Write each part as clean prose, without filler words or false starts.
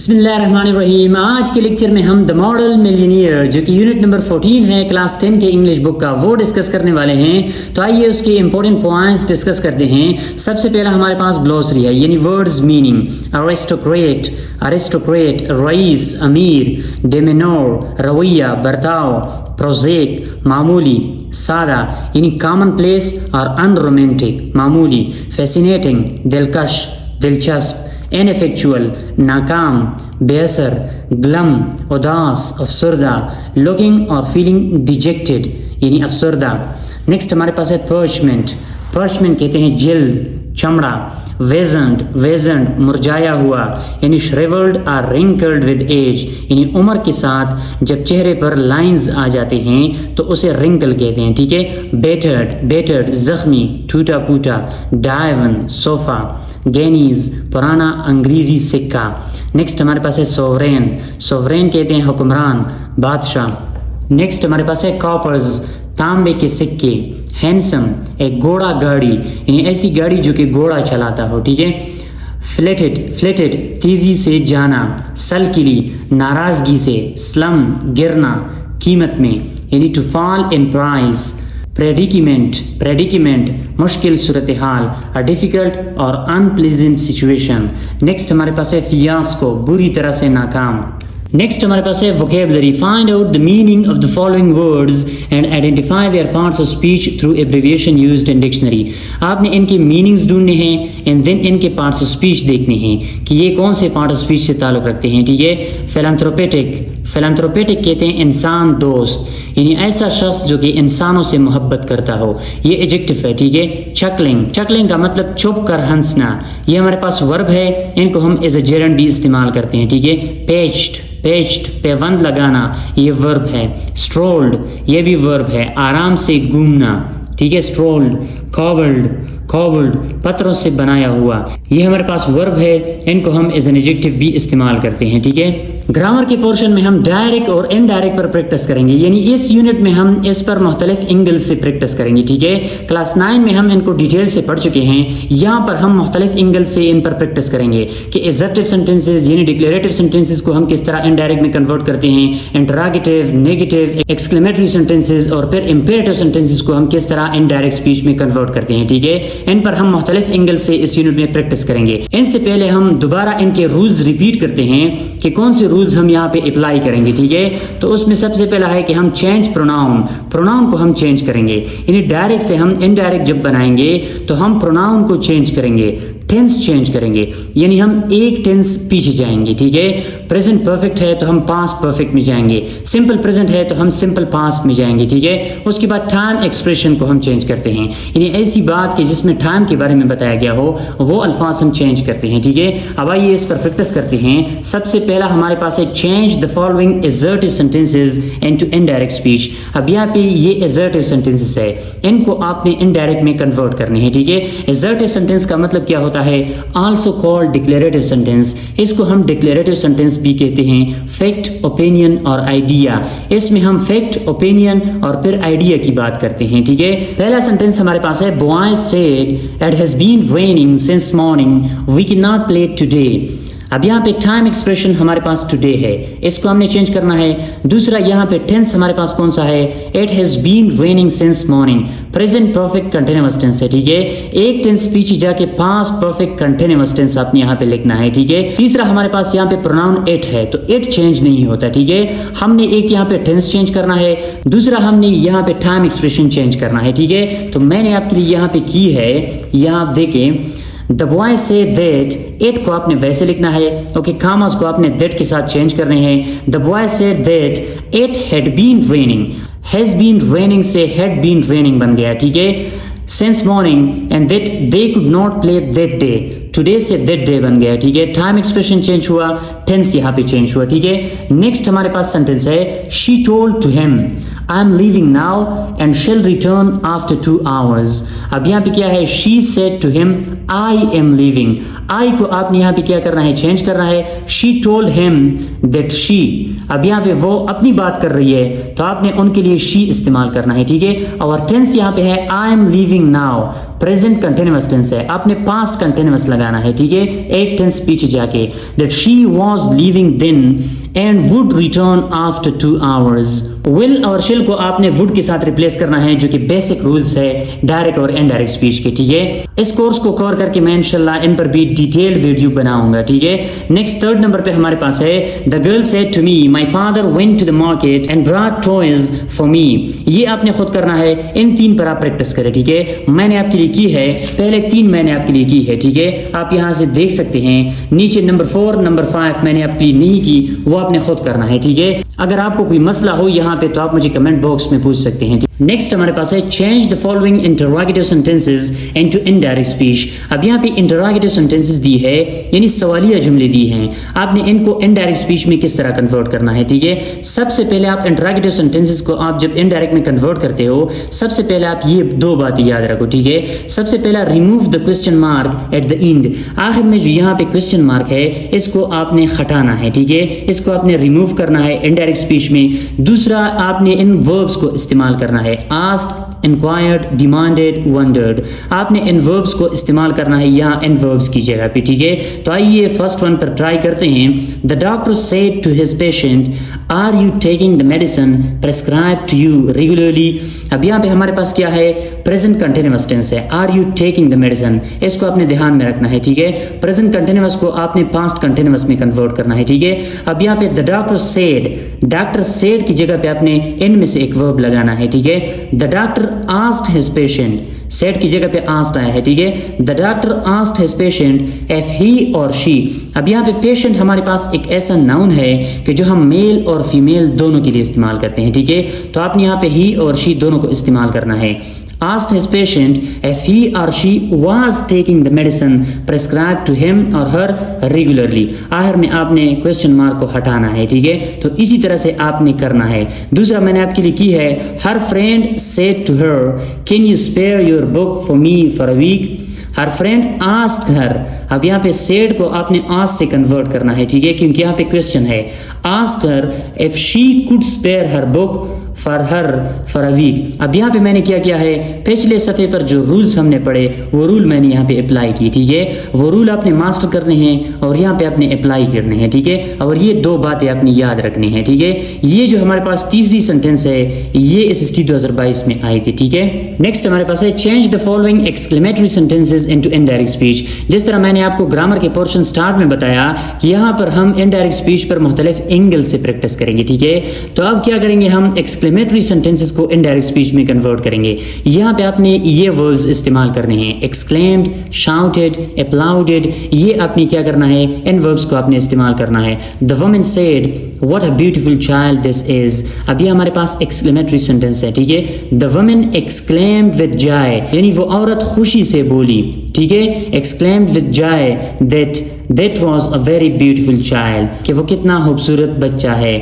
बिस्मिल्लाहिर्रहमानिर्रहीम। आज के लेक्चर में हम द मॉडल मिलियनियर जो कि यूनिट नंबर 14 है क्लास 10 के इंग्लिश बुक का, वो डिस्कस करने वाले हैं। तो आइए उसके इंपॉर्टेंट पॉइंट्स डिस्कस करते हैं। सबसे पहला हमारे पास ग्लोसरी है, यानी words meaning. Aristocrat, aristocrat, rice, अमीर, डेमिनोर, रवैया, बर्ताव, प्रोजेक, मामूली, सादा यानी कॉमन प्लेस और अनरोमांटिक, मामूली, फैसिनेटिंग, दिलकश, दिलचस्प, इनफेक्चुअल, नाकाम, बेअसर, ग्लम, उदास, अफसरदा, लुकिंग और फीलिंग डिजेक्टेड यानी अफसरदा। नेक्स्ट हमारे पास है पर्चमेंट। पर्चमेंट कहते हैं जिल्द, चमड़ा। वेजेंट, वेजेंट मुरझाया हुआ यानी श्रिवल्ड और रिंकल्ड विद एज यानी उम्र के साथ जब चेहरे पर लाइंस आ जाते हैं तो उसे रिंकल कहते हैं, ठीक है। बेटर्ड, बेटर्ड जख्मी, टूटा फूटा। डायवन, सोफा। गैनीज, पुराना अंग्रेजी सिक्का। नेक्स्ट हमारे पास है सोवरेन। सोवरेन कहते हैं हुक्मरान, बादशाह। नेक्स्ट हमारे पास है कॉपर्स, तांबे के सिक्के। हैंडसम, एक घोड़ा गाड़ी यानी ऐसी गाड़ी जो कि घोड़ा चलाता हो, ठीक है। फ्लेटेड, फ्लेटेड तेजी से जाना। सलकिली, नाराजगी से। स्लम, गिरना कीमत में यानी टू फॉल इन प्राइस। प्रेडिकिमेंट, प्रेडिकिमेंट मुश्किल सूरत हाल, अ डिफिकल्ट और अनप्लीजेंट सिचुएशन। नेक्स्ट हमारे पास है फियास्को, बुरी तरह से नाकाम। नेक्स्ट हमारे पास है vocabulary. Find out the meaning of the following words and identify there parts of speech through abbreviation used in dictionary. आपने इनके मीनिंग्स ढूंढने हैं एंड देन इनके पार्ट्स ऑफ स्पीच देखने हैं कि ये कौन से पार्ट ऑफ स्पीच से ताल्लुक रखते हैं, ठीक है। फिलैंथ्रोपेटिक, फिलैंथ्रोपेटिक कहते हैं इंसान दोस्त यानी ऐसा शख्स जो कि इंसानों से मोहब्बत करता हो, ये एडजेक्टिव है, ठीक है। चकलिंग, चकलिंग का मतलब चुप कर हंसना, ये हमारे पास वर्ब है, इनको हम एज अ जेरंड भी इस्तेमाल करते हैं, ठीक है। पेच्ड, पेच्ड पेवंद लगाना, ये वर्ब है। स्ट्रोल्ड, ये भी वर्ब है, आराम से घूमना, ठीक है। स्ट्रोल्ड। कॉबल्ड, कॉबल्ड पत्थरों से बनाया हुआ, ये हमारे पास वर्ब है, इनको हम एज एन एडजेक्टिव भी इस्तेमाल करते हैं, ठीक है। ग्रामर के पोर्शन में हम डायरेक्ट और इनडायरेक्ट पर प्रैक्टिस करेंगे, यानी इस यूनिट में हम इस पर मुख्तलिफ एंगल्स से प्रैक्टिस करेंगे, ठीक है। क्लास 9 में हम इनको डिटेल से पढ़ चुके हैं, यहाँ पर हम मुख्तलिफ एंगल से इन पर प्रैक्टिस करेंगे कि एग्जेक्टिव सेंटेंसेज यानी डिक्लेरेटिव सेंटेंसेज को हम किस तरह इनडायरेक्ट में कन्वर्ट करते हैं, इंटरोगेटिव, नेगेटिव, एक्सक्लेमेटरी सेंटेंसेज और फिर इंपेरेटिव सेंटेंसेज को हम किस तरह इनडायरेक्ट स्पीच में कन्वर्ट करते हैं, ठीक है। इन पर हम मुख्तलिफ एंगल से इस यूनिट में प्रैक्टिस करेंगे। इनसे पहले हम दोबारा इनके रूल्स रिपीट करते हैं कि कौन से रूल्स हम यहाँ पे अप्लाई करेंगे, ठीक है। तो उसमें सबसे पहला है कि हम चेंज प्रोनाउन, प्रोनाउन को हम चेंज करेंगे, यानी डायरेक्ट से हम इनडायरेक्ट जब बनाएंगे तो हम प्रोनाउन को चेंज करेंगे, टेंस चेंज करेंगे, यानी हम एक टेंस पीछे जाएंगे, ठीक है। प्रेजेंट परफेक्ट है तो हम पास्ट परफेक्ट में जाएंगे, सिंपल प्रेजेंट है तो हम सिंपल पास्ट में जाएंगे, ठीक है। उसके बाद टाइम एक्सप्रेशन को हम चेंज करते हैं, यानी ऐसी बात कि जिसमें टाइम के बारे में बताया गया हो वो अल्फाज हम चेंज करते हैं, ठीक है। अब आइए इस पर प्रैक्टिस करते हैं। सबसे पहला हमारे पास है change the following assertive sentences into indirect speech. अब यहाँ पे ये एसर्टिव सेंटेंसेस है, इनको आपने इनडायरेक्ट में कन्वर्ट करने हैं, ठीक है। एसर्टिव सेंटेंस का मतलब क्या होता है, आल्सो कॉल्ड डिक्लेरेटिव सेंटेंस, इसको हम डिक्लेरेटिव सेंटेंस भी कहते हैं। फैक्ट, ओपिनियन और आइडिया, इसमें हम फैक्ट, ओपिनियन और फिर आइडिया की बात करते हैं, ठीक है। पहला सेंटेंस हमारे पास है boys said it has been raining since morning we can not play today. अब यहाँ पे टाइम एक्सप्रेशन हमारे पास टुडे है, इसको हमने चेंज करना है। दूसरा यहाँ पे टेंस हमारे पास कौन सा है, it has been raining since morning, present perfect continuous tense है, ठीक है। एक टेंस पीछे जाके पास्ट परफेक्ट कंटिन्यूअस टेंस आपने यहाँ पे लिखना है, ठीक है। तीसरा हमारे पास यहाँ पे प्रोनाउन इट है तो इट चेंज नहीं होता, ठीक है। हमने एक यहाँ पे टेंस चेंज करना है, दूसरा हमने यहाँ पे टाइम एक्सप्रेशन चेंज करना है, ठीक है। तो मैंने आपके लिए यहाँ पे की है, यहाँ आप देखें The boy said that, it को आपने वैसे लिखना है, ओके। commas को आपने that के साथ चेंज करने हैं। The boy said that it had been raining, has been raining से had been raining बन गया, ठीक है। since morning and that they could not play that day, today से दैट डे बन गया, ठीक है। टाइम एक्सप्रेशन चेंज हुआ, टेंस यहाँ पे चेंज हुआ, ठीक है। नेक्स्ट हमारे पास सेंटेंस है she told to him I am leaving now and shall return after 2 hours। अब यहाँ पे क्या है, she said to him I am leaving, I को आपने यहाँ पे क्या करना है, चेंज करना है। She told him that she, अब यहाँ पे वो अपनी बात कर रही है तो आपने उनके लिए शी इस्तेमाल करना है, ठीक है। और टेंस यहाँ पे है I am leaving now, present continuous tense है, आपने पास्ट कंटिन्यूअस लगाना है, ठीक है, एक टेंस पीछे जाके, that she was leaving then and would return after 2 hours। Will और शिल को आपने वुड के साथ रिप्लेस करना है, जो कि बेसिक रूल्स है डायरेक्ट और इनडायरेक्ट स्पीच के, ठीक है। इस कोर्स को कवर करके मैं इंशाल्लाह इन पर भी डिटेल वीडियो बनाऊंगा, ठीक है। नेक्स्ट थर्ड नंबर पे हमारे पास है, the girl said to me my father went to the market and brought toys for me. ये आपने खुद करना है, इन 3 पर आप प्रैक्टिस करें, ठीक है। मैंने आपके लिए की है, पहले 3 मैंने आपके लिए की है, ठीक है, आप यहां से देख सकते हैं। नीचे नंबर 4 नंबर 5 मैंने आपके लिए नहीं की, वो आपने खुद करना है, ठीक है। अगर आपको कोई मसला हो यहाँ पे तो आप मुझे कमेंट बॉक्स में पूछ सकते हैं। नेक्स्ट हमारे पास है, change the following interrogative sentences into indirect speech. अब यहाँ पे इंटरोगेटिव सेंटेंसेस दी है, यानी सवालिया जुमले दी हैं, आपने इनको इनडायरेक्ट स्पीच में किस तरह कन्वर्ट करना है, ठीक है। सबसे पहले आप इंटरोगेटिव सेंटेंसेस को आप जब इनडायरेक्ट में कन्वर्ट करते हो, सबसे पहले आप ये 2 बातें याद रखो, ठीक है। सबसे पहला, remove the question mark at the end. आखिर में जो यहाँ पे क्वेश्चन मार्क है, इसको आपने हटाना है, ठीक है, इसको आपने रिमूव करना है इनडायरेक्ट स्पीच में। दूसरा, आपने इन वर्ब्स को इस्तेमाल करना है, asked, inquired, demanded, wondered। आपने इन वर्ब्स को इस्तेमाल करना है यहाँ इन वर्ब्स की जगह पे, ठीक है। तो आइए फर्स्ट वन पर ट्राई करते हैं। The doctor said to his patient, are you taking the medicine prescribe to you regularly. अब यहाँ पे हमारे पास क्या है, प्रेजेंट कंटिन्यूअस टेंस है, are you taking the medicine, इसको आपने ध्यान में रखना है, ठीक है। प्रेजेंट कंटिन्यूअस को आपने पास्ट कंटिन्यूअस में कन्वर्ट करना है, ठीक है। अब यहाँ पे द डॉक्टर सेड की जगह पे आपने इनमें से एक वर्ब लगाना है, ठीक है। The doctor asked his patient, said की जगह पे आस्क्ड आया है, ठीक है। The doctor asked his patient if he और शी। अब यहाँ पे पेशेंट हमारे पास एक ऐसा नाउन है कि जो हम मेल और फीमेल दोनों के लिए इस्तेमाल करते हैं, ठीक है। तो आपने यहाँ पे ही और शी दोनों को इस्तेमाल करना है। asked his patient if he or she was taking the medicine prescribed to him or her regularly। आखिर में आपने क्वेश्चन मार्क को हटाना है, ठीक है। तो इसी तरह से आपने करना है। दूसरा मैंने आपके लिए की है, her friend said to her, can you spare your book for me for a week। Her friend ask her, अब यहाँ पे सेड को आपने आस्क से कन्वर्ट करना है, ठीक है, क्योंकि यहाँ पे क्वेश्चन है। Ask her if she could spare her book for her for a week. अब यहाँ पे मैंने क्या किया है, पिछले सफ़े पर जो रूल्स हमने पढ़े वो रूल मैंने यहाँ पे अप्लाई की, ठीक है। वो रूल आपने मास्टर करने हैं और यहाँ पे आपने अप्लाई करने हैं, ठीक है। और ये 2 बातें आपने याद रखनी है, ठीक है। ये जो हमारे पास तीसरी सेंटेंस है, ये SST 2022 में आई थी, ठीक है। नेक्स्ट हमारे पास है, change the following exclamatory sentences into indirect speech. जिस तरह मैंने आपको ग्रामर के पोर्शन स्टार्ट में बताया कि यहाँ पर हम इनडायरेक्ट स्पीच पर मुख्तलिफ एंगल से प्रैक्टिस करेंगे, ठीक है। तो अब क्या करेंगे, हम एक्सक्लेमेटरी सेंटेंसेस को इनडायरेक्ट स्पीच में कन्वर्ट करेंगे। यहाँ पे आपने ये वर्ड्स इस्तेमाल करने हैं, एक्सक्लेम्ड, शाउटेड, अपलाउडेड, ये आपने क्या करना है, इन वर्ब्स को आपने इस्तेमाल करना है। The woman said what a beautiful child this is. अब ये हमारे पास एक्सक्लेमेटरी सेंटेंस है, ठीक है। The woman exclaimed with Joy, यानी वो औरत खुशी से बोली, ठीक है। Exclaimed with Joy that was a very beautiful child, कि वो कितना खूबसूरत बच्चा है।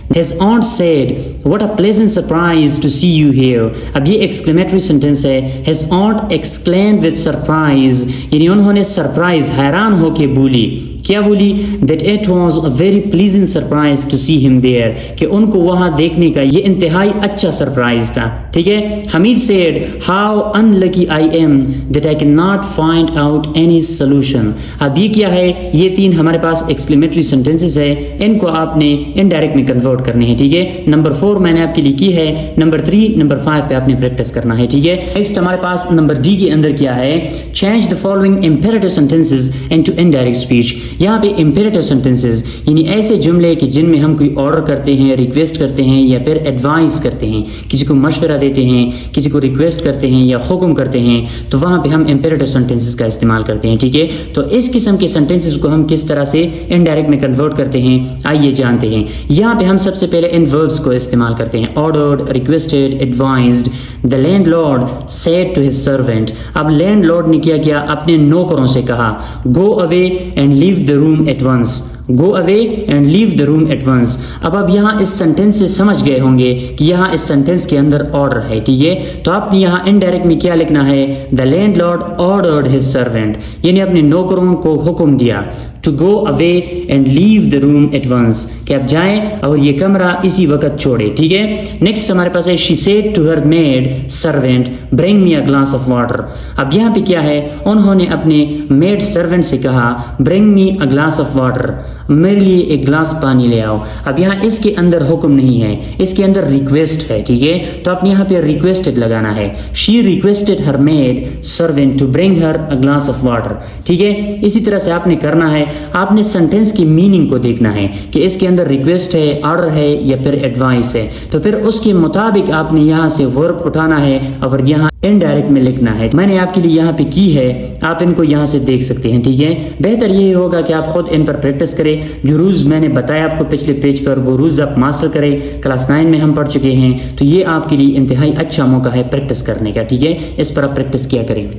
His aunt said, what a pleasant surprise to see you here। अब ये exclamatory sentence है। His aunt exclaimed with surprise, यानी उन्होंने सरप्राइज, हैरान होके बोली, क्या बोली, that it was a very pleasant surprise to see him there, कि उनको वहां देखने का ये इंतहाई अच्छा सरप्राइज था, ठीक है। Hamid said, how unlucky I am that I cannot find out any solution। अब ये क्या है, ये 3 हमारे पास एक्सक्लेमेटरी सेंटेंसेस है, इनको आपने इनडायरेक्ट में कन्वर्ट करने हैं, ठीक है। नंबर 4 मैंने आपके लिए की है, नंबर 3 नंबर 5 पे आपने प्रैक्टिस करना है, ठीक है। नेक्स्ट हमारे पास नंबर डी के अंदर क्या है, change the following imperative sentences into indirect speech. यहाँ पे इंपेरेटिव सेंटेंसेस यानी ऐसे जुमले कि जिनमें हम कोई ऑर्डर करते हैं, रिक्वेस्ट करते हैं या फिर एडवाइस करते हैं, किसी को मशवरा देते हैं, किसी को रिक्वेस्ट करते हैं या हुक्म करते हैं, तो वहाँ पे हम इंपेरेटिव सेंटेंसेस का इस्तेमाल करते हैं, ठीक है। तो इस किस्म के सेंटेंसेस को हम किस तरह से इनडायरेक्ट में कन्वर्ट करते हैं, आइए जानते हैं। यहाँ पे हम सबसे पहले इन वर्ब्स को इस्तेमाल करते हैं, ordered, requested, advised. The landlord said to his servant. अब लैंडलॉर्ड ने क्या किया, अपने नौकरों से कहा, go away and leave the room at once. Go away and leave the room at once. अब आप यहाँ इस सेंटेंस से समझ गए होंगे कि यहाँ इस सेंटेंस के अंदर ऑर्डर है, ठीक है। तो आपने यहाँ इनडायरेक्ट में क्या लिखना है, the landlord ordered his servant, यानी अपने नौकरों को हुक्म दिया, to go away and leave the room at once, कि आप जाएं और ये कमरा इसी वक्त छोड़े, ठीक है। नेक्स्ट हमारे पास है she said to her maid servant bring me a glass of water. अब यहाँ पे क्या है, उन्होंने अपने मेड सर्वेंट से कहा bring me a glass of water, मेरे लिए एक ग्लास पानी ले आओ। अब यहाँ इसके अंदर हुक्म नहीं है, इसके अंदर रिक्वेस्ट है, ठीक है। तो आपने यहाँ पे रिक्वेस्टेड लगाना है, she requested her maid servant to bring her a glass of water, ठीक है। इसी तरह से आपने करना है, आपने सेंटेंस की मीनिंग को देखना है कि इसके अंदर रिक्वेस्ट है, ऑर्डर है या फिर एडवाइस है, तो फिर उसके मुताबिक आपने यहाँ से वर्ब उठाना है और यहाँ इनडायरेक्ट में लिखना है। मैंने आपके लिए यहाँ पे की है, आप इनको यहाँ से देख सकते हैं, ठीक है। बेहतर यही होगा कि आप खुद इन पर प्रैक्टिस करें। जो रूल्स मैंने बताया आपको पिछले पेज पर, वो रूल्स आप मास्टर करें। क्लास 9 में हम पढ़ चुके हैं, तो ये आपके लिए इंतहाई अच्छा मौका है प्रैक्टिस करने का, ठीक है। इस पर आप प्रैक्टिस किया करें।